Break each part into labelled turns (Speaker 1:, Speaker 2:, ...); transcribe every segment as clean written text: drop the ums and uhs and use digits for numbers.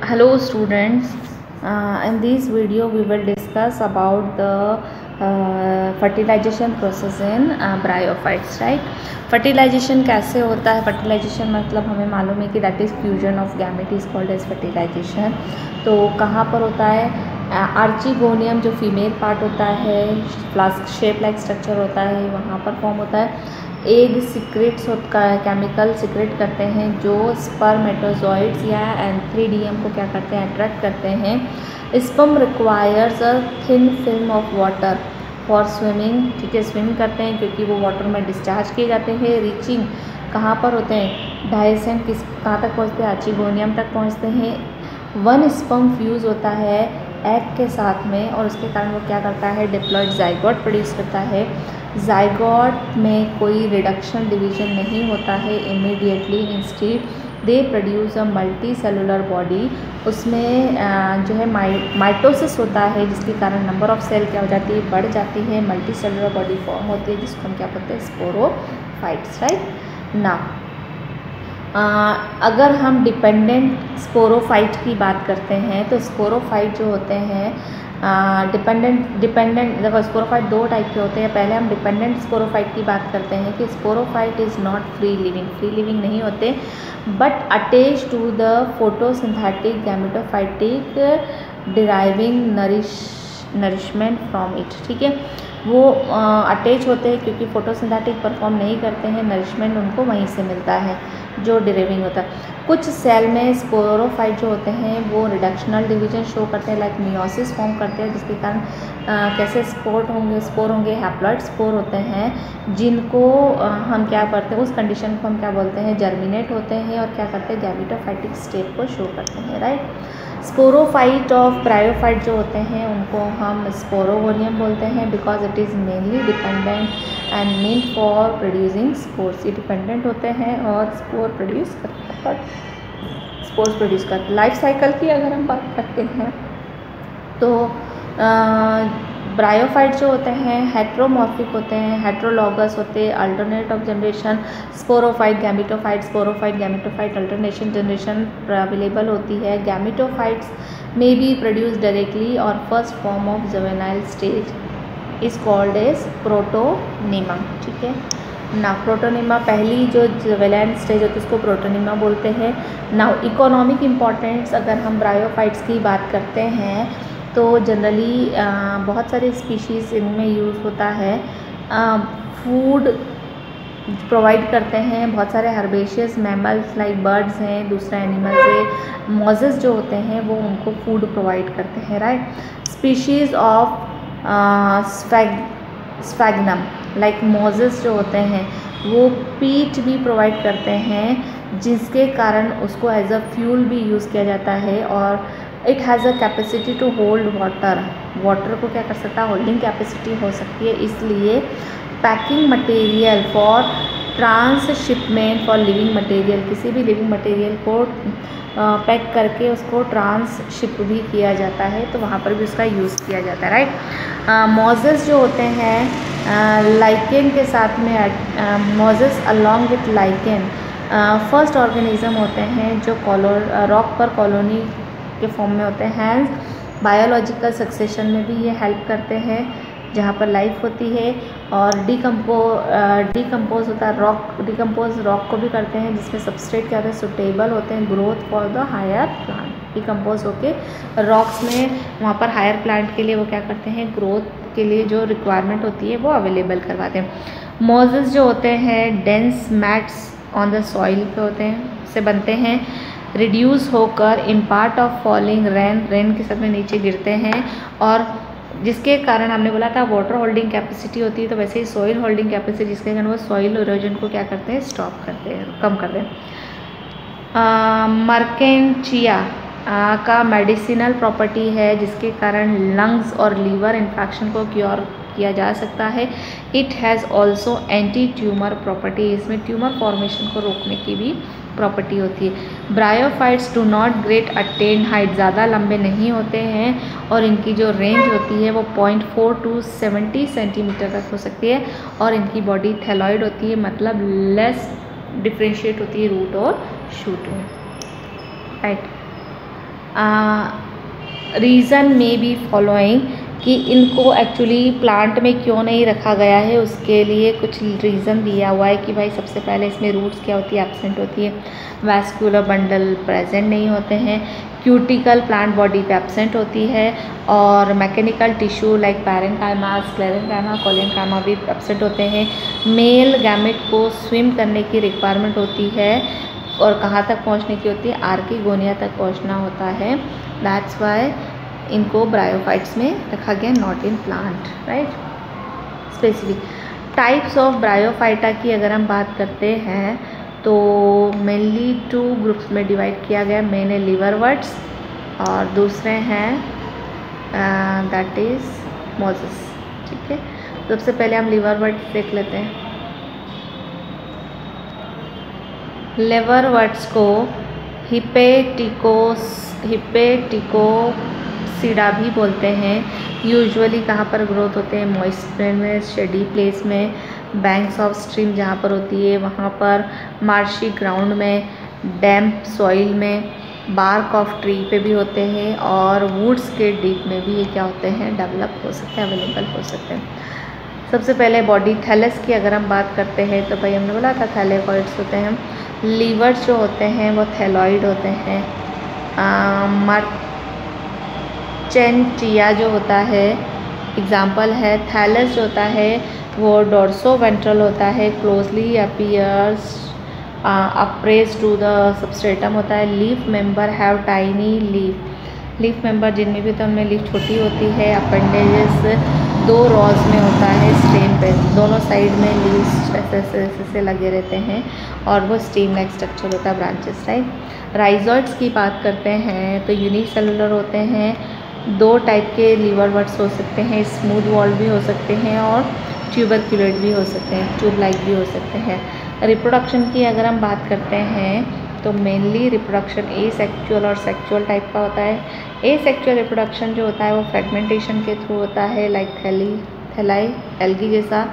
Speaker 1: Hello students, in this video we will discuss about the fertilization process in bryophytes, right? Fertilisation कैसे होता है? Fertilisation मतलब हमें मालूम है कि that is fusion of gamete is called as fertilisation. तो कहाँ पर होता है? आर्चिगोनियम जो फीमेल पार्ट होता है, फ्लास्क शेप लाइक स्ट्रक्चर होता है, वहाँ पर फॉर्म होता है। एग सिक्रेट्स होता है, केमिकल सिक्रेट करते हैं जो स्पर्मेटोजॉइड्स या एंथ्रीडियम को क्या करते हैं? अट्रैक्ट करते हैं। Sperm requires a thin film of water for swimming, ठीक है, स्विम करते हैं क्योंकि वो वाटर में डिस्चार्ज किए जाते हैं। रीचिंग कहाँ पर होते हैं? डायसेंट कहाँ तक पहुँचते हैं? आर्चिगोनियम तक पहुँचते हैं। वन स्पर्म फ्यूज़ होता है एग के साथ में और उसके कारण वो क्या करता है? डिप्लॉइड जाइगोट प्रोड्यूस करता है। जाइगोट में कोई रिडक्शन डिवीजन नहीं होता है immediately, instead they produce a multi cellular body. उसमें जो है माइटोसिस होता है जिसके कारण नंबर ऑफ सेल क्या हो जाती है? बढ़ जाती है। मल्टी सेलुलर बॉडी फॉर्म होती है जिसको हम क्या बोलते हैं? स्पोरोफाइट्स, राइट ना। अगर हम डिपेंडेंट स्पोरोफाइट की बात करते हैं तो स्पोरोफाइट जो होते हैं डिपेंडेंट देखो, स्पोरोफाइट दो टाइप के होते हैं। पहले हम डिपेंडेंट स्पोरोफाइट की बात करते हैं कि sporophyte is not free living नहीं होते, but attach to the photosynthetic gametophytic deriving nourishment from it, ठीक है। वो अटैच होते हैं क्योंकि फोटोसिंथेटिक परफॉर्म नहीं करते हैं, नरिशमेंट उनको वहीं से मिलता है जो डिराइविंग होता है। कुछ सेल में स्पोरोफाइट जो होते हैं वो रिडक्शनल डिवीजन शो करते हैं, लाइक मियोसिस फॉर्म करते हैं, जिसके कारण कैसे स्पोर होंगे हैप्लॉइड स्पोर होते हैं जिनको हम क्या करते हैं? उस कंडीशन को हम क्या बोलते हैं? जर्मिनेट होते हैं और क्या करते हैं? गैमेटोफाइटिक स्टेट को शो करते हैं, राइट। स्पोरोफाइट ऑफ ब्रायोफाइट जो होते हैं उनको हम स्पोरोगोनियम बोलते हैं because it is mainly dependent and mean for producing spores. ये डिपेंडेंट होते हैं और स्पोर्स प्रोड्यूस करते। लाइफ साइकिल की अगर हम बात करते हैं तो ब्रायोफाइट जो होते हैं हेट्रोमॉर्फिक होते हैं, हेट्रोलॉगस होते हैं, alternate of generation sporophyte gametophyte alternation generation available होती है। गैमेटोफाइट्स में बी प्रोड्यूस डायरेक्टली और first form of juvenile stage is called as protonema, ठीक है ना। प्रोटोनिमा पहली जो जुवेनाइल स्टेज होती है उसको प्रोटोनिमा बोलते हैं। नाउ इकोनॉमिक इम्पॉर्टेंस अगर हम ब्रायोफाइट्स की बात करते हैं तो जनरली बहुत सारे स्पीशीज़ इनमें यूज़ होता है। फूड प्रोवाइड करते हैं, बहुत सारे हर्बेशियस मैमल्स लाइक बर्ड्स हैं, दूसरा एनिमल्स है, मॉजेस जो होते हैं वो उनको फूड प्रोवाइड करते हैं, right. Species of sphagnum like mosses जो होते हैं वो पीट भी प्रोवाइड करते हैं जिसके कारण उसको एज अ फ्यूल भी यूज़ किया जाता है। और it has a capacity to hold water को क्या कर सकता है? होल्डिंग कैपेसिटी हो सकती है। इसलिए packing material for transshipment for living material, किसी भी लिविंग मटेरियल को पैक करके उसको ट्रांसशिप भी किया जाता है तो वहाँ पर भी उसका यूज़ किया जाता है, राइट। मॉजेस जो होते हैं लाइकेन के साथ में, mosses along with lichen first organism होते हैं जो रॉक पर कॉलोनी के फॉर्म में होते हैं। हैंस बायोलॉजिकल सक्सेशन में भी ये हेल्प करते हैं जहाँ पर लाइफ होती है। और डिकम्पोज होता है डिकम्पोज रॉक को भी करते हैं जिसमें सबस्ट्रेट क्या होता है? सुटेबल होते हैं growth for the higher plant. Decompose होके रॉक्स में वहाँ पर हायर प्लांट के लिए वो क्या करते हैं? ग्रोथ के लिए जो रिक्वायरमेंट होती है वो अवेलेबल करवाते हैं। मॉजेस जो होते हैं dense mats on the soil पे होते हैं, से बनते हैं, रिड्यूस होकर इम्पार्ट ऑफ फॉलिंग रेन के साथ में नीचे गिरते हैं और जिसके कारण हमने बोला था वाटर होल्डिंग कैपेसिटी होती है, तो वैसे ही सॉइल होल्डिंग कैपेसिटी जिसके कारण वो सॉइल इरोजन को क्या करते हैं? स्टॉप करते हैं, कम करते हैं। मर्केंचिया का मेडिसिनल प्रॉपर्टी है जिसके कारण लंग्स और लीवर इन्फेक्शन को क्योर किया जा सकता है। It has also anti tumour property, इसमें ट्यूमर फॉर्मेशन को रोकने की भी प्रॉपर्टी होती है। Bryophytes do not great attain height, ज़्यादा लंबे नहीं होते हैं और इनकी जो रेंज होती है वो 0.4 to 70 सेंटीमीटर तक हो सकती है और इनकी बॉडी थैलॉइड होती है, मतलब लेस डिफ्रेंशिएट होती है रूट और शूट में, राइट। रीज़न में बी फॉलोइंग कि इनको एक्चुअली प्लांट में क्यों नहीं रखा गया है, उसके लिए कुछ रीज़न दिया हुआ है कि भाई सबसे पहले इसमें रूट्स क्या होती है, एब्सेंट होती है, वैस्कुलर बंडल प्रेजेंट नहीं होते हैं, क्यूटिकल प्लांट बॉडी पे एब्सेंट होती है, और mechanical tissue like parenchyma, sclerenchyma, collenchyma भी एब्सेंट होते हैं। मेल गैमेट को स्विम करने की रिक्वायरमेंट होती है और कहाँ तक पहुँचने की होती है, आर्किगोनिया तक पहुँचना होता है। दैट्स वाई इनको ब्रायोफाइट्स में रखा गया, not in plant, right. Specific types of bryophyta की अगर हम बात करते हैं तो मेनली 2 ग्रुप्स में डिवाइड किया गया। मेन है लिवरवर्ट्स और दूसरे हैं दैट इज़ मोजेस, ठीक है। सबसे पहले हम लिवरवर्ट्स देख लेते हैं। लिवरवर्ट्स को हिपेटिकोसिडा भी बोलते हैं। यूजुअली कहाँ पर ग्रोथ होते हैं, मॉइस्ट में, शेडी प्लेस में, बैंक्स ऑफ स्ट्रीम जहाँ पर होती है वहाँ पर, मार्शी ग्राउंड में, डैम्प सॉइल में, बार्क ऑफ ट्री पे भी होते हैं, और वुड्स के डीप में भी ये क्या होते हैं, डेवलप हो सकते हैं, अवेलेबल हो सकते हैं। सबसे पहले बॉडी थैलस की अगर हम बात करते हैं तो भाई हमने बोला था थैलेकॉइड्स होते हैं। लीवर्स जो होते हैं वो थैलॉइड होते हैं। मर्चेंटिया जो होता है एग्जाम्पल है। थैलस जो होता है वो डोर्सो वेंट्रल होता है, closely appears appressed to the substratum होता है। Leaf member have tiny leaf member जिनमें भी तो उनमें लीफ छोटी होती है। अपेंडेजेस 2 रॉज में होता है, स्टेम पे दोनों साइड में लीव्स ऐसे लगे रहते हैं और वो स्टेम लाइक स्ट्रक्चर होता है, ब्रांचेस टाइप। राइजोइड्स की बात करते हैं तो यूनिसेलुलर होते हैं। 2 टाइप के लिवरवर्ट्स हो सकते हैं, स्मूथ वॉल भी हो सकते हैं और ट्यूबरक्युलेट भी हो सकते हैं, ट्यूब लाइक भी हो सकते हैं। रिप्रोडक्शन की अगर हम बात करते हैं तो मेनली रिप्रोडक्शन एसेक्सुअल और सेक्सुअल टाइप का होता है। एसेक्सुअल रिप्रोडक्शन जो होता है वो फ्रेगमेंटेशन के थ्रू होता है, लाइक थैलाई एल्गी जैसा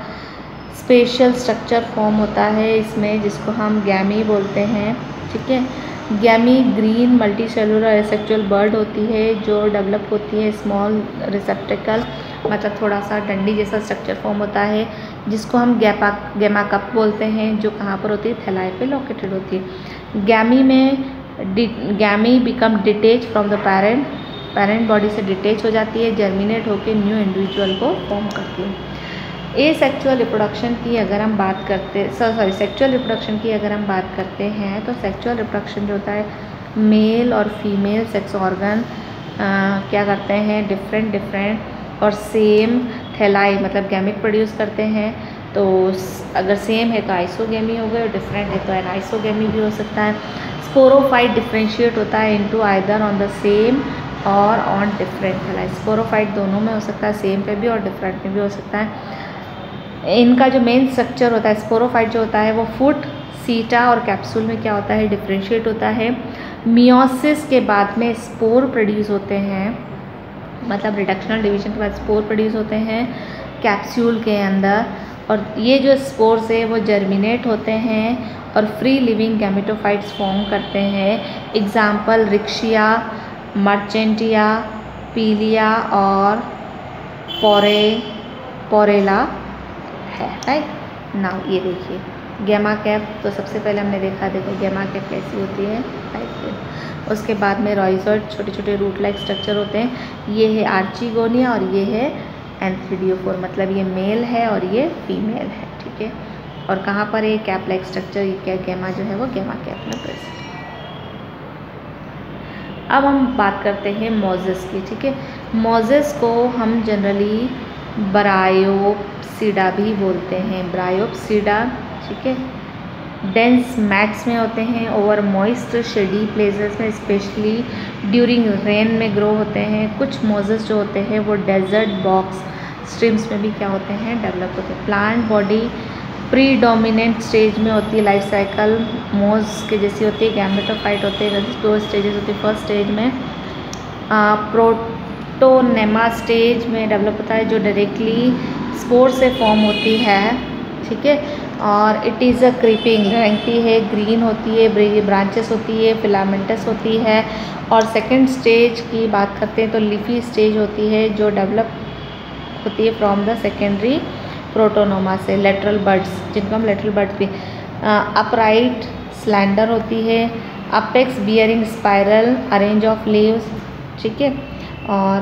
Speaker 1: स्पेशल स्ट्रक्चर फॉर्म होता है इसमें, जिसको हम गैमी बोलते हैं, ठीक है। Gemmae green multicellular asexual bud होती है जो डेवलप होती है स्मॉल रिसेप्टिकल, मतलब थोड़ा सा डंडी जैसा स्ट्रक्चर फॉर्म होता है, जिसको हम गैमा कप बोलते हैं, जो कहाँ पर होती है, थैलाई पे लोकेटेड होती है। Gemmae become detach from the parent body से डिटेच हो जाती है, जर्मिनेट होकर न्यू इंडिविजुअल को फॉर्म करती है। सेक्सुअल रिप्रोडक्शन की अगर हम बात करते सेक्सुअल रिप्रोडक्शन की अगर हम बात करते हैं तो सेक्सुअल रिप्रोडक्शन जो होता है मेल और फीमेल सेक्स ऑर्गन क्या करते हैं, डिफरेंट और सेम थैलाई मतलब गैमेट प्रोड्यूस करते हैं। तो अगर सेम है तो आइसोगेमी हो गई और डिफरेंट है तो एनाइसोगेमी भी हो सकता है। स्पोरोफाइट डिफ्रेंशिएट होता है into either on the same और ऑन डिफरेंट थैलाई। स्पोरोफाइट दोनों में हो सकता है, सेम पे भी और डिफरेंट में भी हो सकता है। इनका जो मेन स्ट्रक्चर होता है स्पोरोफाइट जो होता है वो फुट, सीटा और कैप्सूल में क्या होता है, डिफ्रेंशिएट होता है। मियोसिस के बाद में स्पोर प्रोड्यूस होते हैं, मतलब रिडक्शनल डिवीजन के बाद स्पोर प्रोड्यूस होते हैं कैप्सूल के अंदर, और ये जो स्पोर्स है वो जर्मिनेट होते हैं और फ्री लिविंग गैमेटोफाइट्स फॉर्म करते हैं। एग्जाम्पल रिक्शिया, मर्चेंटिया, पीलिया और पोरेला है, राइट। नाउ ये देखिए गैमा कैप, तो सबसे पहले हमने देखा, देखो गैमा कैप कैसी होती है, राइट। उसके बाद में रॉइजॉइड छोटे छोटे रूट लाइक स्ट्रक्चर होते हैं। ये है आर्चिगोनिया और ये है एंथ्रीडियोफोर, मतलब ये मेल है और ये फीमेल है, ठीक है। और कहाँ पर ये कैप लाइक स्ट्रक्चर, ये क्या गैमा जो है वो गैमा कैप में प्रेजेंट। अब हम बात करते हैं मोजेस की, ठीक है। मोजेस को हम जनरली ब्रायोप्सिडा भी बोलते हैं, ब्रायोप्सिडा, ठीक है। डेंस मैट्स में होते हैं, ओवर मॉइस्ट शेडी प्लेसेस में, स्पेशली ड्यूरिंग रेन में ग्रो होते हैं। कुछ मोजेस जो होते हैं वो डेजर्ट बॉक्स स्ट्रीम्स में भी क्या होते हैं, डेवलप होते हैं। प्लांट बॉडी प्रीडोमिनेंट स्टेज में होती है, लाइफ साइकिल मोज के जैसी होती है, गैमेटोफाइट होते हैं, 2 स्टेजेस होती है। फर्स्ट स्टेज में प्रोटोनेमा स्टेज में डेवलप होता है जो डायरेक्टली स्पोर से फॉर्म होती है, ठीक है। और इट इज़ अ क्रीपिंग, रेंगती है, ग्रीन होती है, ब्रांचेस होती है, फिलामेंटस होती है। और सेकंड स्टेज की बात करते हैं तो लीफी स्टेज होती है जो डेवलप होती है फ्रॉम द सेकेंडरी प्रोटोनोमा से, लेटरल बड्स जिनको हम लेटरल बड्स भी। अपराइट स्लैंडर होती है, apex bearing spiral, arrange of leaves, ठीक है। और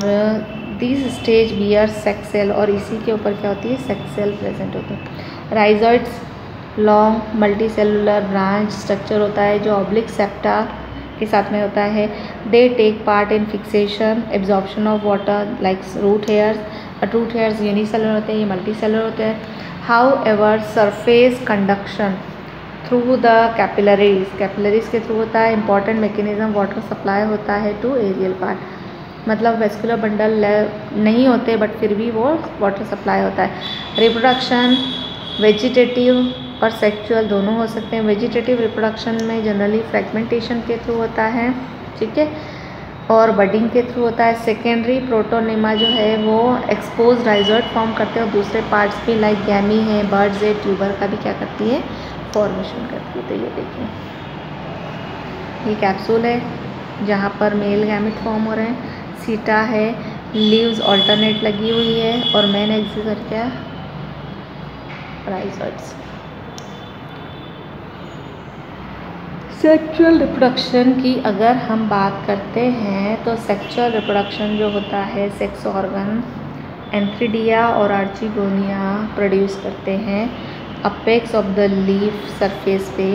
Speaker 1: this stage bear sex cell, और इसी के ऊपर क्या होती है, सेक्स सेल प्रेजेंट होते हैं। Rhizoids long multi cellular branch structure होता है जो ऑब्लिक सेप्टा के साथ में होता है। They take part in fixation absorption of water like root hairs. Root hairs unicellular होते हैं, ये मल्टी सेलुलर होते हैं। However surface conduction through the capillaries के थ्रू होता है। इंपॉर्टेंट मैकेनिज्म वाटर सप्लाई होता है टू एरियल पार्ट, मतलब वेस्कुलर बंडल नहीं होते बट फिर भी वो वाटर सप्लाई होता है। रिप्रोडक्शन वेजिटेटिव और सेक्चुअल दोनों हो सकते हैं। वेजिटेटिव रिप्रोडक्शन में जनरली फ्रेगमेंटेशन के थ्रू होता है, ठीक है, और बडिंग के थ्रू होता है। सेकेंडरी प्रोटोनेमा जो है वो एक्सपोज राइजोइड फॉर्म करते हैं और दूसरे पार्ट्स भी लाइक गैमी है, बर्ड्स है, ट्यूबर का भी क्या करती है, फॉर्मेशन करती है। तो ये देखिए, ये कैप्सूल है जहाँ पर मेल गैमेट फॉर्म हो रहे हैं, सीटा है, लीव्स ऑल्टरनेट लगी हुई है और मेन एक्सिस क्या है, राइजोइड्स। सेक्सुअल रिप्रोडक्शन की अगर हम बात करते हैं तो सेक्सुअल रिप्रोडक्शन जो होता है सेक्स ऑर्गन एंथ्रीडिया और आर्चिगोनिया प्रोड्यूस करते हैं apex of the leaf surface पे।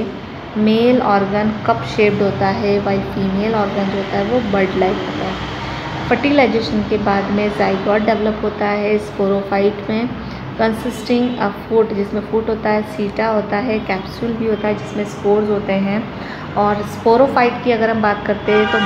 Speaker 1: मेल ऑर्गन कप शेप्ड होता है, वाइल फीमेल ऑर्गन जो होता है वो बर्ड लाइक होता है। फर्टिलाइजेशन के बाद में जाइगोट डेवलप होता है स्पोरोफाइट में, कंसिस्टिंग ऑफ फूट जिसमें फूट होता है, सीटा होता है, कैप्सूल भी होता है जिसमें स्पोर्स होते हैं। और स्पोरोफाइट की अगर हम बात करते हैं तो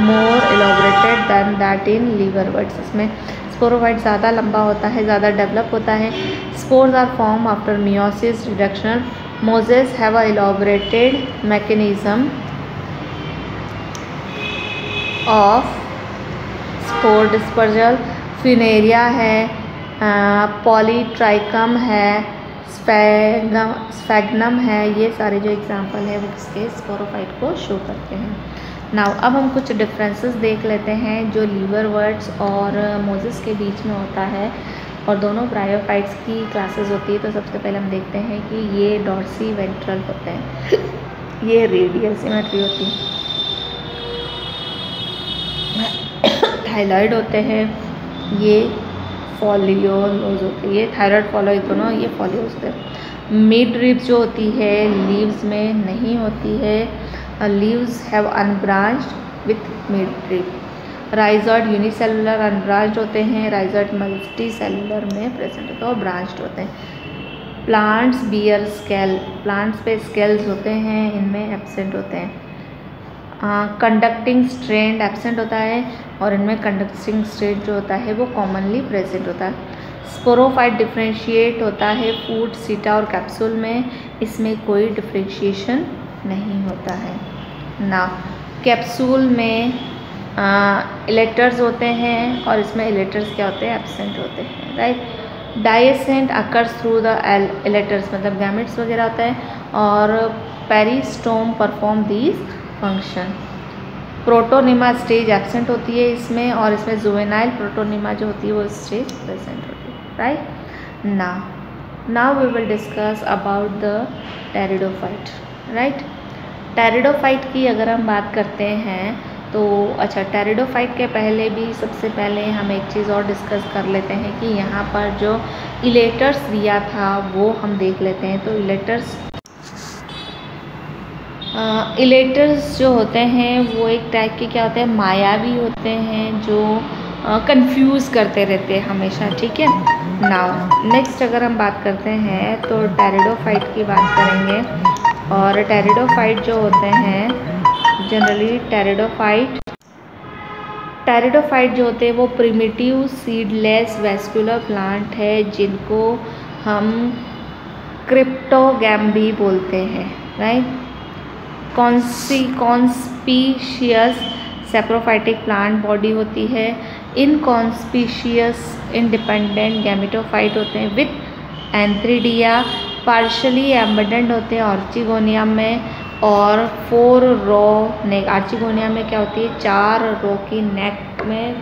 Speaker 1: मोर एलोबरेटेड दैन दैट इन लीवरवर्ड्स, इसमें स्पोरोफाइट ज़्यादा लंबा होता है, ज़्यादा डेवलप होता है। Spores are form after meiosis reduction. Mosses have a elaborated mechanism of spore dispersal. Funaria है, पॉलीट्राइकम है, स्फैग्नम है, ये सारे जो एग्जांपल है वो किसके स्पोरोफाइट को शो करते हैं। नाउ अब हम कुछ डिफरेंसेस देख लेते हैं जो लीवरवर्ड्स और मोजेस के बीच में होता है और दोनों ब्रायोफाइट्स की क्लासेस होती है। तो सबसे पहले हम देखते हैं कि ये डॉर्सी वेंट्रल होते हैं, ये रेडियल सिमेट्री होती है। थाइलॉइड होते हैं, ये फॉलियोलोज होते हैं, ये थायराइड फॉलोइड दोनों ये फॉलियोज होते हैं। मिड रिब्स जो होती है लीव्स में नहीं होती है, leaves have unbranched with mid rib. Rhizoid unicellular unbranched होते हैं, राइजोइड मल्टी सेलुलर में प्रेजेंट होते हैं और ब्रांच्ड होते हैं। प्लांट्स बियर स्केल, प्लांट्स पे स्केल्स होते हैं, इनमें एब्सेंट होते हैं। कंडक्टिंग स्ट्रैंड एब्सेंट होता है और इनमें कंडक्टिंग स्ट्रैंड जो होता है वो कॉमनली प्रेजेंट होता है। स्पोरोफाइट डिफ्रेंशिएट होता है फूट, सीटा और कैप्सूल में, इसमें कोई डिफ्रेंशिएशन नहीं होता है ना। कैप्सूल में इलेक्टर्स होते हैं और इसमें इलेक्टर्स क्या होते हैं, एब्सेंट होते हैं, right. Dehiscence occurs through the elaters, मतलब गैमेट्स वगैरह होता है और peristome perform these function. Protonema stage absent होती है इसमें और इसमें जुवेनाइल प्रोटोनिमा जो होती है वो स्टेज प्रेजेंट होती है, right. Now we will discuss about the pteridophyte, right. Pteridophyte की अगर हम बात करते हैं तो अच्छा, टेरिडोफाइट के पहले भी सबसे पहले हम एक चीज़ और डिस्कस कर लेते हैं कि यहाँ पर जो इलेटर्स दिया था वो हम देख लेते हैं। तो इलेटर्स जो होते हैं वो एक टाइप के क्या होते हैं, मायावी होते हैं जो कंफ्यूज करते रहते हैं हमेशा, ठीक है। नाउ नेक्स्ट अगर हम बात करते हैं तो टेरिडोफाइट की बात करेंगे और टेरिडोफाइट जो होते हैं जनरली टेरिडोफाइट जो होते हैं वो प्रिमिटिव सीडलेस वेस्कुलर प्लांट है जिनको हम क्रिप्टोगैम भी बोलते हैं, right. Conspicuous saprophytic plant body होती है। इनकॉन्स्पीशियस इंडिपेंडेंट गैमेटोफाइट होते हैं विथ एंथ्रीडिया पार्शली एम्बेडेंट होते हैं आर्चिगोनियम में, और 4 रो नेक। आर्चिगोनियम में क्या होती है, 4 रो की नेक में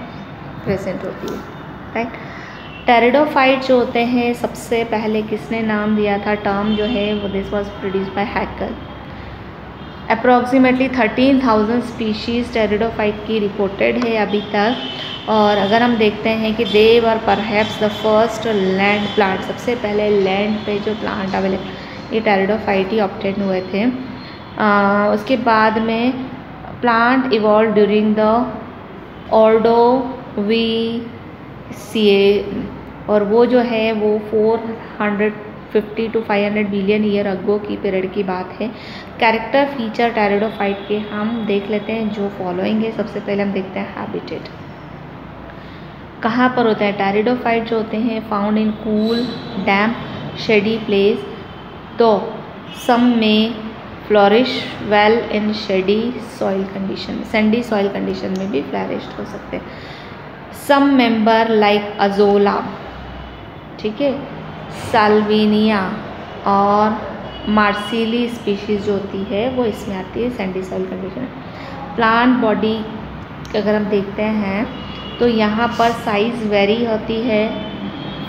Speaker 1: प्रेजेंट होती है, राइट। टेरिडोफाइट जो होते हैं, सबसे पहले किसने नाम दिया था, टर्म जो है वो this was produced by Haeckel. Approximately 13,000 species pteridophyte की रिपोर्टेड है अभी तक। और अगर हम देखते हैं कि they were perhaps the first land plant, सबसे पहले लैंड पे जो प्लांट अवेलेबल, ये टेरिडोफाइट ही ऑब्टेन हुए थे। उसके बाद में plant evolve during the Ordovician, और वो जो है वो 450 to 500 बिलियन ईयर अगो की पीरियड की बात है। कैरेक्टर फीचर टेरिडोफाइट के हम देख लेते हैं जो फॉलोइंग है। सबसे पहले हम देखते हैं हैबिटेट, कहाँ पर होता है। टेरिडोफाइट जो होते हैं found in cool damp shady place, तो सम में flourish well in shady soil condition, Sandy soil condition में भी फ्लरिश्ड हो सकते हैं। सम मेंबर लाइक अजोला, ठीक है, साल्विनिया और मार्सिली स्पीशीज़ जो होती है वो इसमें आती है Sandy soil condition. Plant body अगर हम देखते हैं तो यहाँ पर साइज़ वेरी होती है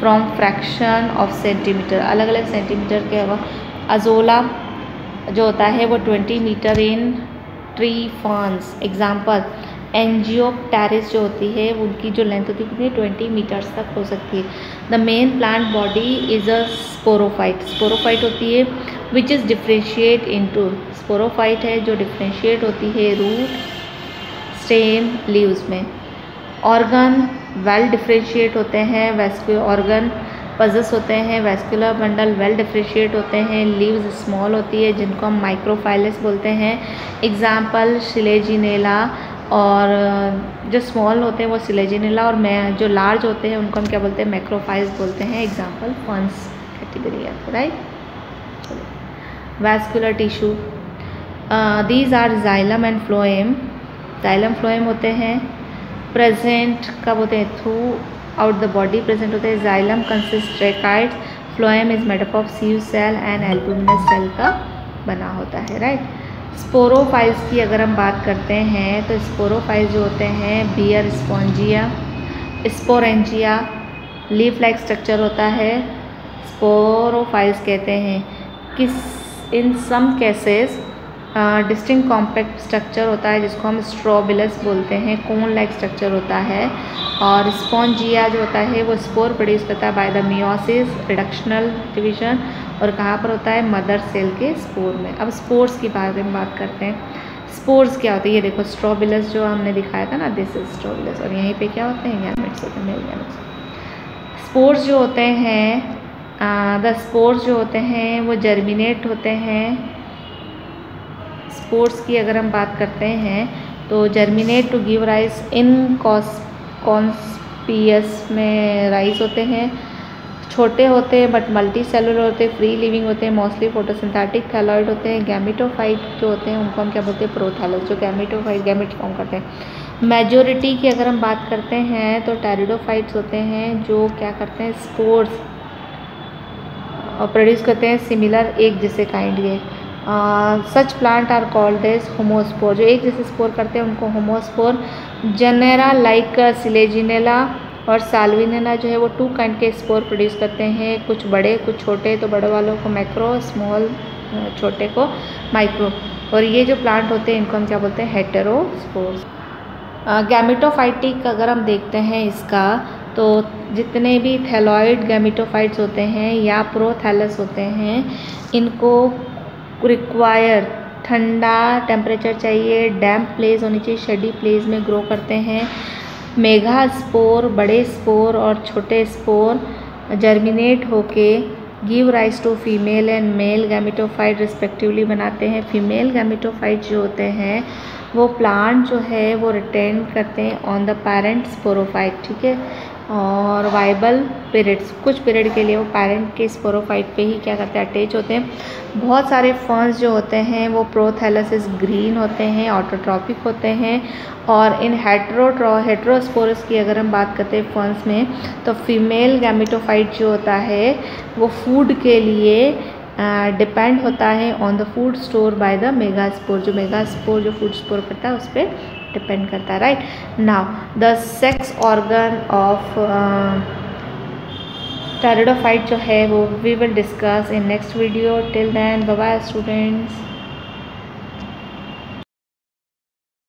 Speaker 1: फ्रॉम फ्रैक्शन ऑफ सेंटीमीटर, अलग अलग सेंटीमीटर के। अजोला जो होता है वो 20 metre in tree ferns. Example Angiopteris जो होती है उनकी जो लेंथ होती है कितनी 20 मीटर्स तक हो सकती है। The main plant body is a sporophyte, sporophyte होती है which is differentiate into, sporophyte है जो डिफ्रेंशिएट होती है रूट स्टेम लीव्स में। ऑर्गन वेल डिफ्रेंशिएट होते हैं, वेस्कुलर ऑर्गन पजस होते हैं, वेस्कुलर बंडल वेल डिफ्रेंशिएट होते हैं। लीव्स स्मॉल होती है जिनको हम माइक्रोफाइलस बोलते हैं। एग्जाम्पल सिलेजिनेला, और जो स्मॉल होते हैं वो सिलेजिनेला, और मैं जो लार्ज होते हैं उनको हम क्या बोलते हैं, मैक्रोफाइल्स बोलते हैं। एग्जाम्पल फर्न्स कैटेगरी है, right. Vascular tissue, these are xylem and phloem, xylem phloem होते हैं। प्रेजेंट कब होते हैं, throughout the body present होते हैं। Xylem consist tracheids, phloem is made up of sieve cell and albuminous cell का बना होता है, राइट। स्पोरोफाइल्स की अगर हम बात करते हैं तो स्पोरोफाइल्स जो होते हैं bear sporangia, sporangia, leaf like structure होता है, स्पोरोफाइल्स कहते हैं। किस in some cases distinct compact structure होता है जिसको हम स्ट्रोबिलस बोलते हैं, कोन लाइक स्ट्रक्चर होता है। और स्पॉन्जिया जो होता है वो स्पोर प्रोड्यूस करता है by the meiosis reductional division, और कहाँ पर होता है, मदर सेल के स्पोर में। अब स्पोर्स की बारे में बात करते हैं। स्पोर्स क्या होती है, ये देखो स्ट्रोबिलस जो हमने दिखाया था ना, दिस इज स्ट्रोबिलस, और यहीं पे क्या होते हैं, गैमेट्स होते हैं, मेल गैमेट्स। स्पोर्स जो होते हैं, द स्पोर्स जो होते हैं वो जर्मिनेट होते हैं। स्पोर्स की अगर हम बात करते हैं तो जर्मिनेट टू गिव राइस इन कॉन्स्पियस में राइस होते हैं। छोटे होते हैं बट मल्टी सेलुलर होते हैं, फ्री लिविंग होते हैं, मोस्टली फोटोसिंथेटिक थैलॉइड होते हैं। गैमेटोफाइट जो होते हैं उनको हम क्या बोलते हैं, प्रोथैलस, जो गैमेटोफाइट गैमेट फॉर्म करते हैं। मेजोरिटी की अगर हम बात करते हैं तो टेरिडोफाइट्स होते हैं जो क्या करते हैं, स्पोर्स और प्रोड्यूस करते हैं सिमिलर एक जैसे काइंड के। सच प्लांट आर कॉल्ड एज होमोस्पोर, जो एक जैसे स्पोर करते हैं उनको होमोस्पोर। जेनेरा लाइक सिलेजिनेला और साल्विनेला जो है वो 2 काइंड के स्पोर प्रोड्यूस करते हैं, कुछ बड़े कुछ छोटे, तो बड़े वालों को मैक्रो, स्मॉल छोटे को माइक्रो। और ये जो प्लांट होते हैं इनको हम क्या बोलते हैं, हेटेरोस्पोर्स। गैमेटोफाइटिक अगर हम देखते हैं इसका, तो जितने भी थैलॉइड गैमेटोफाइट्स होते हैं या प्रोथैलस होते हैं, इनको रिक्वायर ठंडा टेम्परेचर चाहिए, डैम्प प्लेस होनी चाहिए, शेडी प्लेस में ग्रो करते हैं। मेगा स्पोर, बड़े स्पोर और छोटे स्पोर जर्मिनेट होके give rise to female and male gametophyte respectively बनाते हैं। फीमेल गैमेटोफाइट जो होते हैं वो प्लांट जो है वो रिटेन करते हैं ऑन द पेरेंट स्पोरोफाइट, ठीक है। और वाइबल पीरियड्स, कुछ पीरियड के लिए वो पेरेंट के स्पोरोफाइट पे ही क्या करते हैं, अटैच होते हैं। बहुत सारे फर्न्स जो होते हैं वो प्रोथैलेसिस ग्रीन होते हैं, ऑटोट्रॉपिक होते हैं। और इन हेटेरोस्पोरस की अगर हम बात करते हैं फर्न्स में, तो फीमेल गैमेटोफाइट जो होता है वो फूड के लिए डिपेंड होता है on the food store by the megaspore, जो मेगास्पोर जो फूड स्टोर करता है उस पर डिपेंड करता है, right. Now the sex organ of pteridophyte जो है वो we will discuss in next video. Till then bye bye students.